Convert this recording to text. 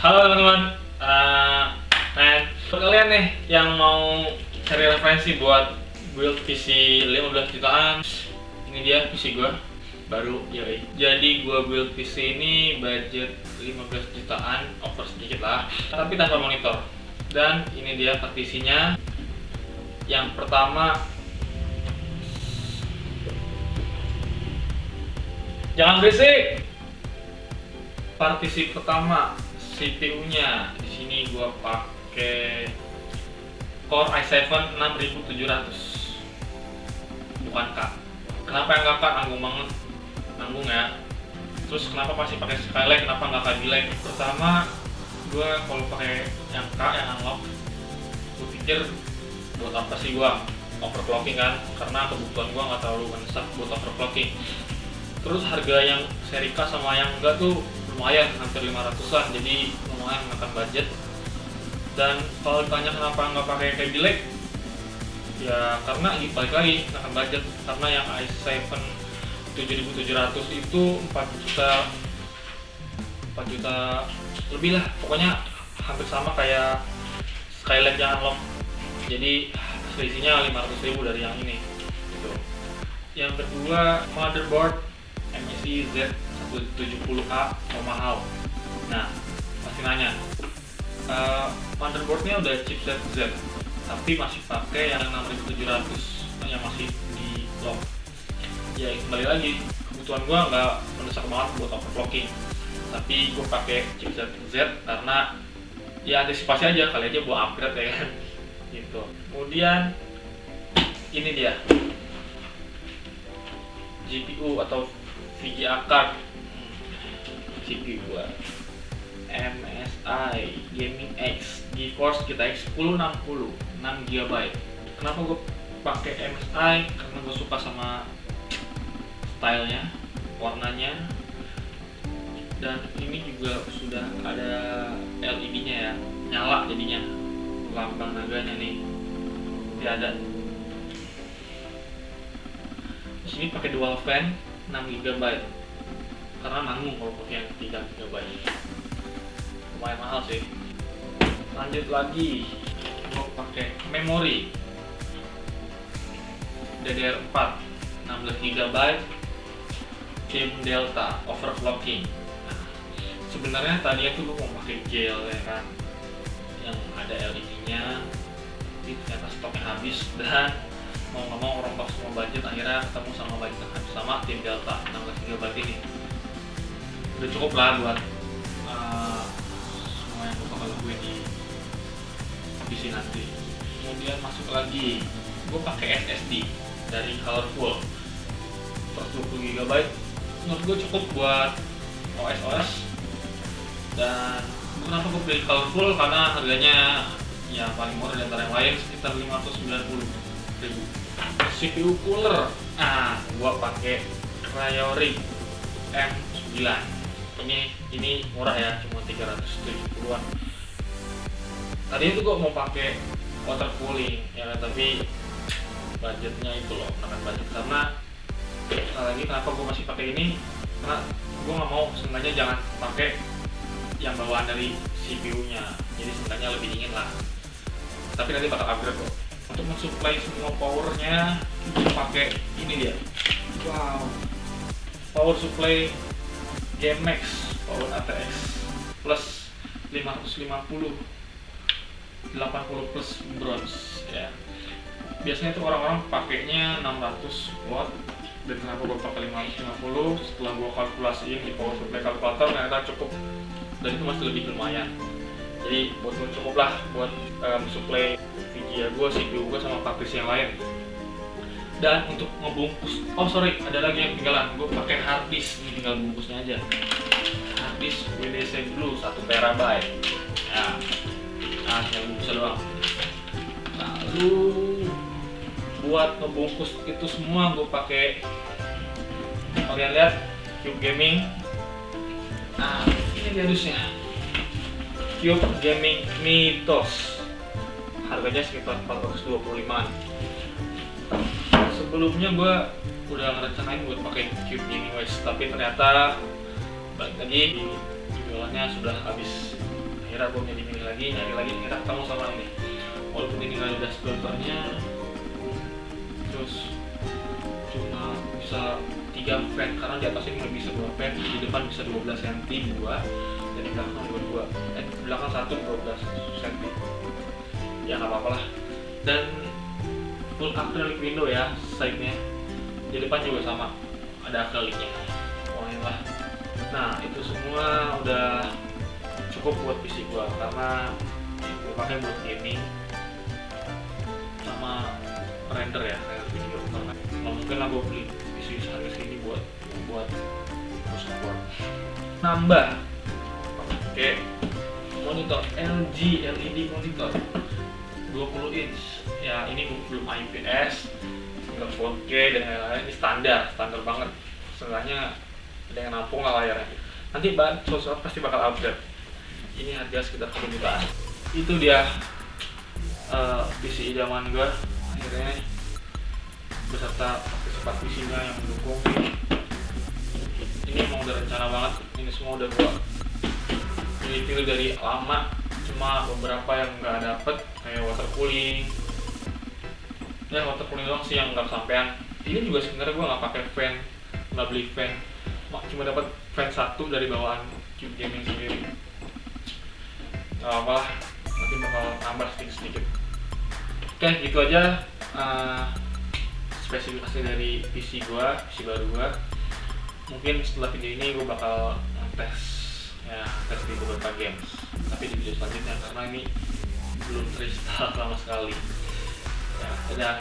Halo teman-teman, nah buat kalian nih yang mau cari referensi buat build PC 15 jutaan, ini dia PC gua baru yoi. Jadi gua build PC ini budget 15 jutaan, over sedikit lah, tapi tanpa monitor. Dan ini dia partisinya. Yang pertama, jangan berisik. Partisi pertama CPU-nya di sini gua pakai Core i7 6700, bukan K. Kenapa yang nggak K? Nanggung banget, nanggung ya. Terus kenapa masih pakai Skylake? Kenapa nggak Kaby Lake? Pertama, gua kalau pakai yang K yang unlock, gua pikir buat apa sih gua overclocking kan? Karena kebutuhan gua nggak terlalu mendesak buat overclocking. Terus harga yang seri K sama yang enggak tuh lumayan, hampir 500-an, jadi lumayan makan budget. Dan kalau ditanya kenapa nggak pakai Kaby Lake, ya karena balik lagi makan budget. Karena yang i7 7700 itu 4 juta lebih lah, pokoknya hampir sama kayak Skylake yang unlock. Jadi selisihnya 500.000 dari yang ini gitu. Yang kedua, motherboard MSI Z170A Tomahawk. Nah, pasti nanya, motherboardnya udah chipset Z, tapi masih pakai yang 6700 yang masih di lock. Ya kembali lagi, kebutuhan gua nggak mendesak banget buat overclocking, tapi gua pakai chipset Z karena ya antisipasi aja, kali aja gua upgrade ya kan gitu. Kemudian ini dia GPU atau VGA card CPU gua MSI Gaming X GeForce GTX 1060 6GB. Kenapa gue pakai MSI? Karena gue suka sama stylenya, warnanya, dan ini juga sudah ada LED-nya ya, nyala jadinya lambang naganya nih. Dia ada di sini pakai dual fan 6GB karena nanggung kalau pakai yang 3GB, lumayan mahal sih. Lanjut lagi, gue pakai memori DDR4 16GB Team Delta overclocking. Nah, sebenarnya tadinya tuh gue mau pakai gel ya kan, yang ada LED-nya, tapi ternyata stoknya habis dan mau nggak mau rombak semua budget, akhirnya ketemu sama budget yang habis sama Team Delta 16GB ini. Udah cukup lah buat semua yang gue bakal lakuin di PC nanti. Kemudian masuk lagi, gue pakai SSD dari Colorful 20GB. Menurut gue cukup buat OS. Dan kenapa gue beli Colorful? Karena harganya ya paling murah di antara yang lain, sekitar 590.000. CPU cooler, gue pakai Cryoric M9. Ini murah ya, cuma 370-an. Tadinya tuh gue mau pakai water cooling ya kan, tapi budgetnya itu loh, makan budget. Karena lagi kenapa gue masih pakai ini, karena gue nggak mau, sebenarnya jangan pakai yang bawaan dari CPU-nya, jadi sebenarnya lebih dingin lah. Tapi nanti bakal upgrade kok. Untuk mensuplai semua powernya, kita pakai ini dia. Wow, power supply GameMax Power ATX Plus 550 80 plus bronze ya. Biasanya itu orang-orang pakainya 600 watt, dan kenapa gue pakai 550? Setelah gue kalkulasiin di power supply kalkulator, ternyata cukup, dan itu masih lebih lumayan. Jadi buat gue cukup lah buat mensuplai VGA gue, CPU gue, sama partisi yang lain. Dan untuk ngebungkus, ada lagi yang ketinggalan. Gue pakai hard disk, ini tinggal bungkusnya aja. Hard disk WDC Blue 1TB ya. Nah, tinggal bungkusnya doang. Lalu buat ngebungkus itu semua gue pakai, kalian lihat, Cube Gaming. Nah, ini dia dusnya, Cube Gaming Mythos. Harganya sekitar 425-an. Sebelumnya gue udah ngerencanain buat pakai Cube Gaming Wise, tapi ternyata balik lagi jualannya sudah habis akhirnya gue milih lagi, nyari lagi, kita ketemu sama ini. Walaupun ini nggak ada dashboardnya, terus cuma bisa 3 fan karena di atasnya nggak bisa 2 fan, di depan bisa 12 cm 2, dan di belakang 22, di belakang 12 cm. Ya nggak apa-apa lah. Dan full acrylic window ya side-nya. Di depan juga sama, ada acrylicnya. Pokoknya lah. Nah itu semua udah cukup buat PC gua karena gue pakai buat gaming sama render ya, render video. Karena mungkin lah gue beli PC harga segini buat support. Nambah oke, monitor LG LED monitor 20 inch ya, ini belum IPS, nggak 4K dan lain-lain, ini standar banget. Seenggaknya ada yang nampung lah layarnya. Nanti suatu saat pasti bakal upgrade. Ini harga sekitar 1 jutaan. Itu dia PC idaman gue akhirnya, beserta part PC-nya yang mendukung. Ini emang udah rencana banget, ini semua udah gue pilih dari lama, cuma beberapa yang nggak dapet kayak water cooling. Ya water cooling doang sih yang nggak kesampean. Ini juga sebenarnya gue nggak pakai fan, nggak beli fan, cuma dapat fan 1 dari bawaan Cube Gaming sendiri. Gak apa lah, nanti bakal nambah sedikit. Oke, gitu aja spesifikasi dari PC baru gua. Mungkin setelah video ini gue bakal tes di beberapa games, tapi di video selanjutnya karena ini belum terinstall sama sekali. Ya, dadah.